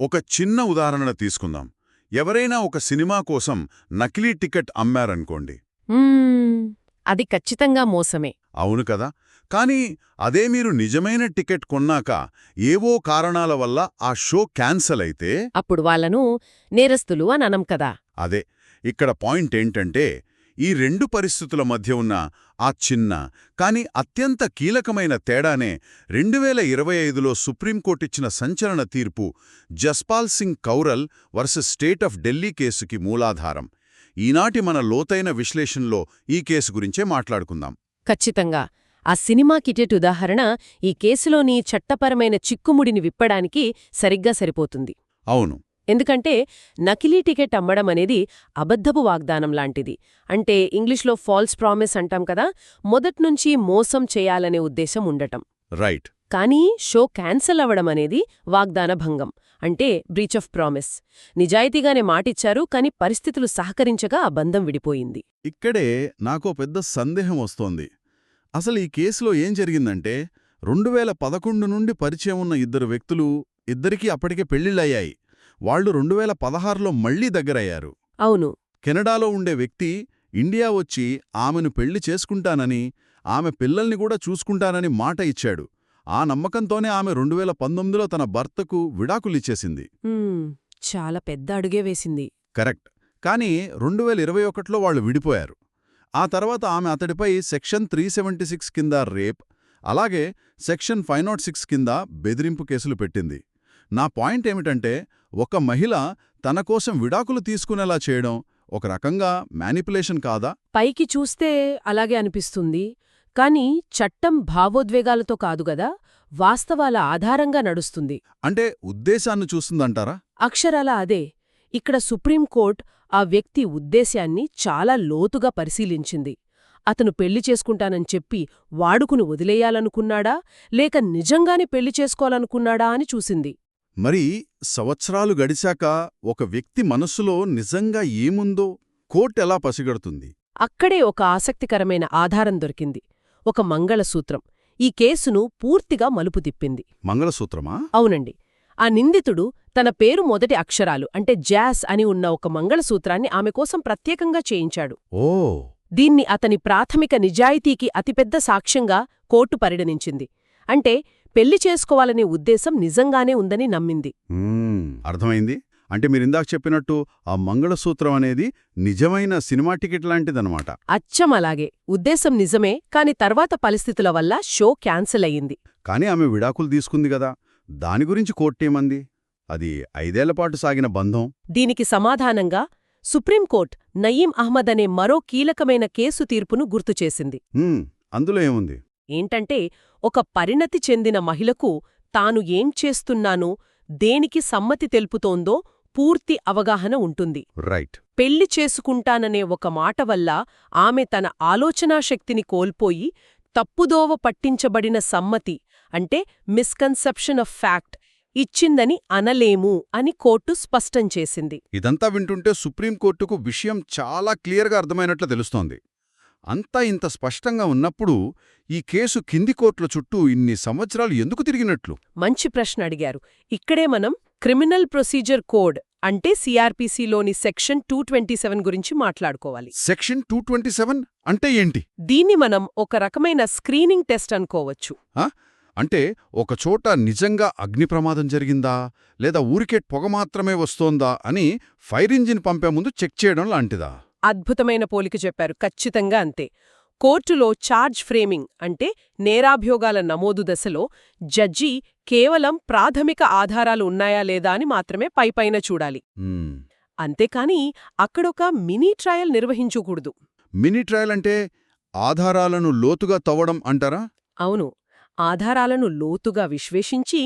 ఒక చిన్న ఉదాహరణ తీసుకుందాం. ఎవరైనా ఒక సినిమా కోసం నకిలీ టికెట్ అమ్మారనుకోండి. అది ఖచ్చితంగా మోసమే. అవును కదా. కానీ అదే మీరు నిజమైన టికెట్ కొన్నాక ఏవో కారణాల వల్ల ఆ షో క్యాన్సల్ అయితే అప్పుడు వాళ్ళను నేరస్తులు అని అనం కదా. అదే ఇక్కడ పాయింట్ ఏంటంటే ఈ రెండు పరిస్థితుల మధ్య ఉన్న ఆ చిన్న కాని అత్యంత కీలకమైన తేడానే 2025లో సుప్రీంకోర్టిచ్చిన సంచలన తీర్పు Jaspal Singh Kaural versus state of Delhi కేసుకి మూలాధారం. ఈనాటి మన లోతైన విశ్లేషణలో ఈ కేసు గురించే మాట్లాడుకుందాం. ఖచ్చితంగా. ఆ సినిమా టికెట్ ఉదాహరణ ఈ కేసులోని చట్టపరమైన చిక్కుముడిని విప్పడానికి సరిగ్గా సరిపోతుంది. అవును. ఎందుకంటే నకిలీ టికెట్ అమ్మడం అనేది అబద్ధపు వాగ్దానం లాంటిది. అంటే ఇంగ్లీష్లో ఫాల్స్ ప్రామిస్ అంటాం కదా, మొదట్నుంచి మోసం చేయాలనే ఉద్దేశం ఉండటం. రైట్. కానీ షో క్యాన్సల్ అవ్వడం అనేది వాగ్దాన భంగం, అంటే బ్రీచ్ ఆఫ్ ప్రామిస్. నిజాయితీగానే మాటిచ్చారు, కాని పరిస్థితులు సహకరించగా ఆ బంధం విడిపోయింది. ఇక్కడే నాకో పెద్ద సందేహం వస్తోంది. అసలు ఈ కేసులో ఏం జరిగిందంటే 2011 నుండి పరిచయం ఉన్న ఇద్దరు వ్యక్తులు, ఇద్దరికీ అప్పటికే పెళ్లిళ్ళయ్యాయి. వాళ్లు 2016లో మళ్లీ దగ్గరయ్యారు. అవును. కెనడాలో ఉండే వ్యక్తి ఇండియా వచ్చి ఆమెను పెళ్లి చేసుకుంటానని, ఆమె పిల్లల్ని కూడా చూసుకుంటానని మాట ఇచ్చాడు. ఆ నమ్మకంతోనే ఆమె 2019లో తన భర్తకు విడాకులిచ్చేసింది. చాలా పెద్ద అడుగే వేసింది. కరెక్ట్. కానీ 2021లో వాళ్లు విడిపోయారు. ఆ తర్వాత ఆమె అతడిపై సెక్షన్ 376 కింద రేప్, అలాగే సెక్షన్ 506 కింద బెదిరింపు కేసులు పెట్టింది. నా పాయింట్ ఏమిటంటే, ఒక మహిళ తన కోసం విడాకులు తీసుకునేలా చేయడం ఒక రకంగా మ్యానిపులేషన్ కాదా? పైకి చూస్తే అలాగే అనిపిస్తుంది. కాని చట్టం భావోద్వేగాలతో కాదుగదా, వాస్తవాల ఆధారంగా నడుస్తుంది. అంటే ఉద్దేశాన్ని చూస్తుందంటారా? అక్షరాల అదే. ఇక్కడ సుప్రీంకోర్టు ఆ వ్యక్తి ఉద్దేశ్యాన్ని చాలా లోతుగా పరిశీలించింది. అతను పెళ్లి చేసుకుంటానని చెప్పి వాడుకుని వదిలేయాలనుకున్నాడా, లేక నిజంగానే పెళ్లి చేసుకోవాలనుకున్నాడా అని చూసింది. మరి సంవత్సరాలు గడిచాక ఒక వ్యక్తి మనస్సులో నిజంగా ఏముందో కోర్టెలా పసిగడుతుంది? అక్కడే ఒక ఆసక్తికరమైన ఆధారం దొరికింది. ఒక మంగళసూత్రం ఈ కేసును పూర్తిగా మలుపు తిప్పింది. మంగళసూత్రమా? అవునండి. ఆ నిందితుడు తన పేరు మొదటి అక్షరాలు అంటే జాస్ అని ఉన్న ఒక మంగళసూత్రాన్ని ఆమె కోసం ప్రత్యేకంగా చేయించాడు. ఓ! దీన్ని అతని ప్రాథమిక నిజాయితీకి అతిపెద్ద సాక్ష్యంగా కోర్టు పరిగణించింది. అంటే పెళ్లి చేసుకోవాలనే ఉద్దేశం నిజంగానే ఉందని నమ్మింది. అర్థమైంది. అంటే మీరిందాక చెప్పినట్టు ఆ మంగళసూత్రం అనేది నిజమైన సినిమా టికెట్ లాంటిదన్నమాట. అచ్చం అలాగే. ఉద్దేశం నిజమే, కాని తర్వాత పరిస్థితుల వల్ల షో క్యాన్సిల్ అయ్యింది. కాని ఆమె విడాకులు తీసుకుంది గదా, దాని గురించి కోర్టేమంది? అది 5 ఏళ్లపాటు సాగిన బంధం. దీనికి సమాధానంగా సుప్రీంకోర్టు నయీం అహ్మద్ అనే మరో కీలకమైన కేసు తీర్పును గుర్తుచేసింది. అందులో ఏముంది? ఏంటంటే, ఒక పరిణతి చెందిన మహిళకు తాను ఏం చేస్తున్నానో, దేనికి సమ్మతి తెలుపుతోందో పూర్తి అవగాహన ఉంటుంది. రైట్. పెళ్లి చేసుకుంటాననే ఒక మాట వల్ల ఆమె తన ఆలోచనాశక్తిని కోల్పోయి తప్పుదోవ పట్టించబడిన సమ్మతి అంటే మిస్కన్సెప్షన్ ఆఫ్ ఫ్యాక్ట్ ఇచ్చిందని అనలేము అని కోర్టు స్పష్టం చేసింది. ఇదంతా వింటుంటే సుప్రీంకోర్టుకు విషయం చాలా క్లియర్గా అర్థమైనట్లు తెలుస్తోంది. అంతా ఇంత స్పష్టంగా ఉన్నప్పుడు ఈ కేసు కింది కోర్టుల చుట్టూ ఇన్ని సంవత్సరాలు ఎందుకు తిరిగినట్లు? మంచి ప్రశ్న అడిగారు. ఇక్కడే మనం క్రిమినల్ ప్రొసీజర్ కోడ్ అంటే సిఆర్పిసిలోని సెక్షన్ 227 గురించి మాట్లాడుకోవాలి. సెక్షన్ 227 అంటే ఏంటి? దీన్ని మనం ఒక రకమైన స్క్రీనింగ్ టెస్ట్ అనుకోవచ్చు. అంటే ఒకచోట నిజంగా అగ్ని ప్రమాదం జరిగిందా, లేదా ఊరికే పొగ మాత్రమే వస్తోందా అని ఫైర్ ఇంజిన్ పంపే ముందు చెక్ చేయడం లాంటిదా? అద్భుతమైన పోలిక చెప్పారు. ఖచ్చితంగా అంతే. కోర్టులో ఛార్జ్ ఫ్రేమింగ్ అంటే నేరాభ్యోగాల నమోదు దశలో జడ్జి కేవలం ప్రాథమిక ఆధారాలు ఉన్నాయా లేదా అని మాత్రమే పైపైన చూడాలి. అంతేకాని అక్కడొక మినీ ట్రయల్ నిర్వహించకూడదు. మినీ ట్రయల్ అంటే ఆధారాలను లోతుగా తవ్వడం అంటారా? అవును. ఆధారాలను లోతుగా విశ్లేషించి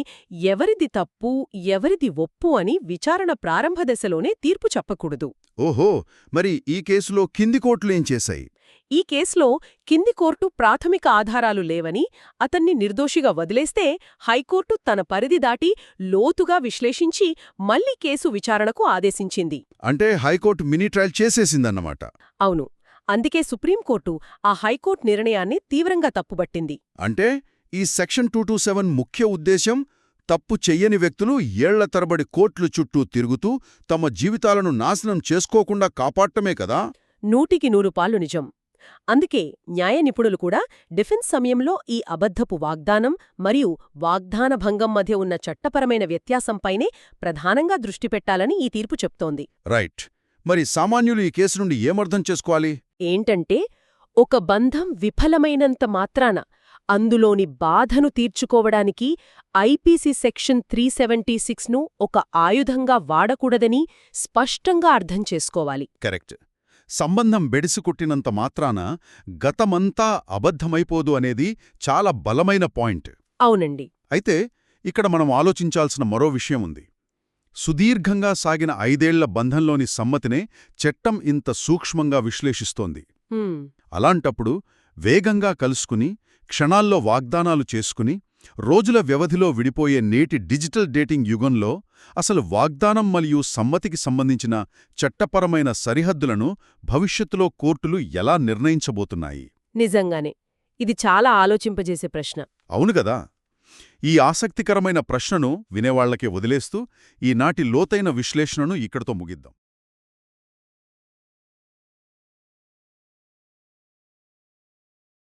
ఎవరిది తప్పు, ఎవరిది ఒప్పు అని విచారణ ప్రారంభ దశలోనే తీర్పు చెప్పకూడదు. ఓహో! మరి ఈ కేసులో కింది కోర్టులు ఏం చేశాయి? ఈ కేసులో కింది కోర్టు ప్రాథమిక ఆధారాలు లేవని, అతన్ని నిర్దోషిగా వదిలేస్తే హైకోర్టు తన పరిధి దాటి లోతుగా విశ్లేషించి మళ్లీ కేసు విచారణకు ఆదేశించింది. అంటే హైకోర్టు మినీ ట్రయల్ చేసేసిందన్నమాట. అవును. అందుకే సుప్రీంకోర్టు ఆ హైకోర్టు నిర్ణయాన్ని తీవ్రంగా తప్పుబట్టింది. అంటే ఈ సెక్షన్ 227 ముఖ్య ఉద్దేశం తప్పు చెయ్యని వ్యక్తులు ఏళ్ల తరబడి కోర్టుల చుట్టూ తిరుగుతూ తమ జీవితాలను నాశనం చేసుకోకుండా కాపాడటమే కదా? 100% నిజం. అందుకే న్యాయ నిపుణులు కూడా డిఫెన్స్ సమయంలో ఈ అబద్ధపు వాగ్దానం మరియు వాగ్దాన భంగం మధ్య ఉన్న చట్టపరమైన వ్యత్యాసంపైనే ప్రధానంగా దృష్టి పెట్టాలని ఈ తీర్పు చెప్తోంది. రైట్. మరి సామాన్యులు ఈ కేసు నుండి ఏమర్థం చేసుకోవాలి? ఏంటంటే, ఒక బంధం విఫలమైనంత మాత్రాన అందులోని బాధను తీర్చుకోవడానికి ఐపీసీ సెక్షన్ 376ను ఒక ఆయుధంగా వాడకూడదని స్పష్టంగా అర్థం చేసుకోవాలి. కరెక్ట్. సంబంధం బెడిసికొట్టినంత మాత్రాన గతమంతా అబద్ధమైపోదు అనేది చాలా బలమైన పాయింట్. అవునండి. అయితే ఇక్కడ మనం ఆలోచించాల్సిన మరో విషయం ఉంది. సుదీర్ఘంగా సాగిన 5 ఏళ్ల బంధంలోని సమ్మతినే చట్టం ఇంత సూక్ష్మంగా విశ్లేషిస్తోంది. హ్మ్. అలాంటప్పుడు వేగంగా కలుసుకుని, క్షణాల్లో వాగ్దానాలు చేసుకుని, రోజుల వ్యవధిలో విడిపోయే నేటి డిజిటల్ డేటింగ్ యుగంలో అసలు వాగ్దానం మరియు సమ్మతికి సంబంధించిన చట్టపరమైన సరిహద్దులను భవిష్యత్తులో కోర్టులు ఎలా నిర్ణయించబోతున్నాయి? నిజంగానే ఇది చాలా ఆలోచింపజేసే ప్రశ్న. అవును గదా! ఈ ఆసక్తికరమైన ప్రశ్నను వినేవాళ్లకే వదిలేస్తూ ఈనాటి లోతైన విశ్లేషణను ఇక్కడితో ముగిద్దాం.